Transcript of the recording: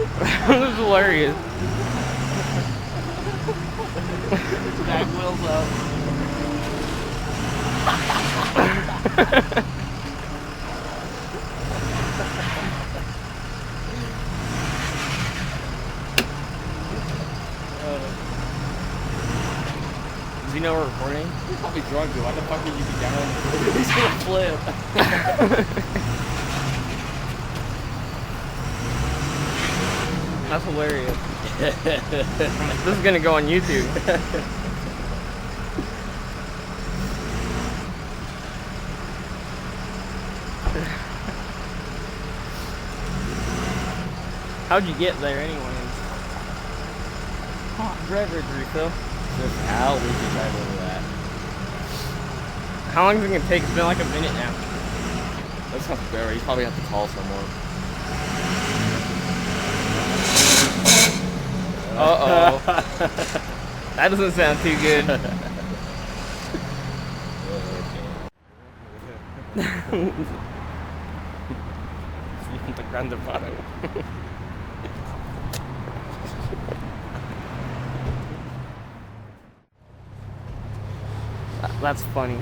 This is hilarious. Back wheels up. Does he know we're recording? He's probably drunk, dude. Why the fuck would you be down? He's gonna flip. That's hilarious. This is gonna go on YouTube. How'd you get there anyways? Beverage refill. Just how we should drive over that. How long is it gonna take? It's been like a minute now. That's not fair. You probably have to call someone. Uh-oh. That doesn't sound too good. The grande bottom. That's funny.